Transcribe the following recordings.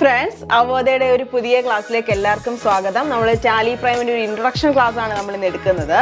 Friends, അവോധയുടെ ഒരു പുതിയ ക്ലാസ്സിലേക്ക് എല്ലാവർക്കും സ്വാഗതം. നമ്മൾ ടാലി പ്രൈമിന്റെ ഒരു ഇൻട്രൊഡക്ഷൻ ക്ലാസ് ആണ് നമ്മൾ ഇന്ന് എടുക്കുന്നത്.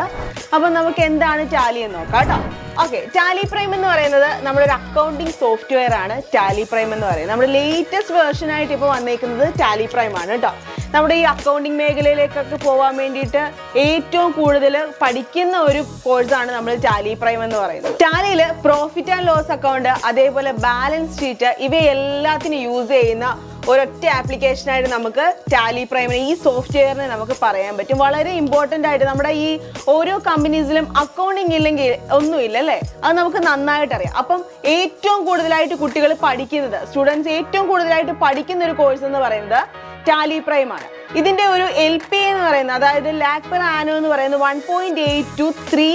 അപ്പം നമുക്ക് എന്താണ് ടാലി എന്ന് നോക്കാം കേട്ടോ. ഓക്കെ, ടാലി പ്രൈം എന്ന് പറയുന്നത് നമ്മുടെ ഒരു അക്കൗണ്ടിങ് സോഫ്റ്റ്വെയർ ആണ്. ടാലി പ്രൈം എന്ന് പറയുന്നത് നമ്മുടെ ലേറ്റസ്റ്റ് വേർഷൻ ആയിട്ട് ഇപ്പോൾ വന്നേക്കുന്നത് ടാലി പ്രൈം ആണ് കേട്ടോ. നമ്മുടെ ഈ അക്കൗണ്ടിങ് മേഖലയിലേക്കൊക്കെ പോകാൻ വേണ്ടിയിട്ട് ഏറ്റവും കൂടുതൽ പഠിക്കുന്ന ഒരു കോഴ്സാണ് നമ്മൾ ടാലി പ്രൈം എന്ന് പറയുന്നത്. ടാലിയിൽ പ്രോഫിറ്റ് ആൻഡ് ലോസ് അക്കൗണ്ട്, അതേപോലെ ബാലൻസ് ഷീറ്റ്, ഇവയെല്ലാത്തിനും യൂസ് ചെയ്യുന്ന ഒരൊറ്റ ആപ്ലിക്കേഷനായിട്ട് നമുക്ക് ടാലി പ്രൈമിനെ, ഈ സോഫ്റ്റ്വെയറിനെ നമുക്ക് പറയാൻ പറ്റും. വളരെ ഇമ്പോർട്ടൻ്റ് ആയിട്ട് നമ്മുടെ ഈ ഓരോ കമ്പനീസിലും അക്കൗണ്ടിങ് ഇല്ലെങ്കിൽ ഒന്നുമില്ല അല്ലേ, അത് നമുക്ക് നന്നായിട്ട് അറിയാം. അപ്പം ഏറ്റവും കൂടുതലായിട്ട് കുട്ടികൾ പഠിക്കുന്നത്, സ്റ്റുഡൻസ് ഏറ്റവും കൂടുതലായിട്ട് പഠിക്കുന്ന ഒരു കോഴ്സ് എന്ന് പറയുന്നത് ടാലി പ്രൈം ആണ്. ഇതിന്റെ ഒരു LPA എന്ന് പറയുന്നത്, അതായത് ലാക്ക് പെർ ആനോ എന്ന് പറയുന്നത് 1.8 to 3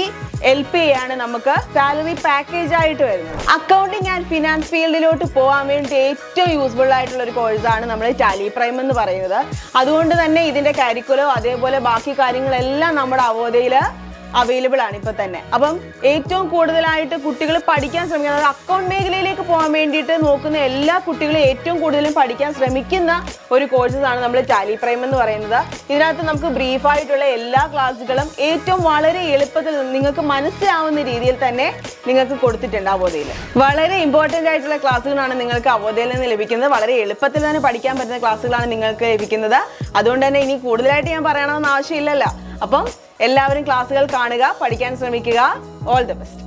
LPA ആണ് നമുക്ക് സാലറി പാക്കേജ് ആയിട്ട് വരുന്നത്. അക്കൗണ്ടിങ് ആൻഡ് ഫിനാൻസ് ഫീൽഡിലോട്ട് പോകാൻ വേണ്ടി ഏറ്റവും യൂസ്ഫുൾ ആയിട്ടുള്ള ഒരു കോഴ്സാണ് നമ്മൾ ടാലി പ്രൈം എന്ന് പറയുന്നത്. അതുകൊണ്ട് തന്നെ ഇതിന്റെ കരിക്കുലോ അതേപോലെ ബാക്കി കാര്യങ്ങളെല്ലാം നമ്മുടെ അവോധയിൽ അവൈലബിൾ ആണ് ഇപ്പൊ തന്നെ. അപ്പം ഏറ്റവും കൂടുതലായിട്ട് കുട്ടികൾ പഠിക്കാൻ ശ്രമിക്കുന്നത്, അക്കൗണ്ട് മേഖലയിലേക്ക് പോകാൻ വേണ്ടിയിട്ട് നോക്കുന്ന എല്ലാ കുട്ടികളും ഏറ്റവും കൂടുതലും പഠിക്കാൻ ശ്രമിക്കുന്ന ഒരു കോഴ്സസാണ് നമ്മൾ ടാലി പ്രൈം എന്ന് പറയുന്നത്. ഇതിനകത്ത് നമുക്ക് ബ്രീഫായിട്ടുള്ള എല്ലാ ക്ലാസ്സുകളും ഏറ്റവും വളരെ എളുപ്പത്തിൽ നിങ്ങൾക്ക് മനസ്സിലാവുന്ന രീതിയിൽ തന്നെ നിങ്ങൾക്ക് കൊടുത്തിട്ടുണ്ട് അവോധയിൽ. വളരെ ഇമ്പോർട്ടൻ്റ് ആയിട്ടുള്ള ക്ലാസ്സുകളാണ് നിങ്ങൾക്ക് അവോധയിൽ നിന്ന് ലഭിക്കുന്നത്. വളരെ എളുപ്പത്തിൽ തന്നെ പഠിക്കാൻ പറ്റുന്ന ക്ലാസ്സുകളാണ് നിങ്ങൾക്ക് ലഭിക്കുന്നത്. അതുകൊണ്ട് തന്നെ ഇനി കൂടുതലായിട്ട് ഞാൻ പറയണമെന്ന് ആവശ്യമില്ലല്ലോ. അപ്പം എല്ലാവരും ക്ലാസ്സുകൾ കാണുക, പഠിക്കാൻ ശ്രമിക്കുക. All the best.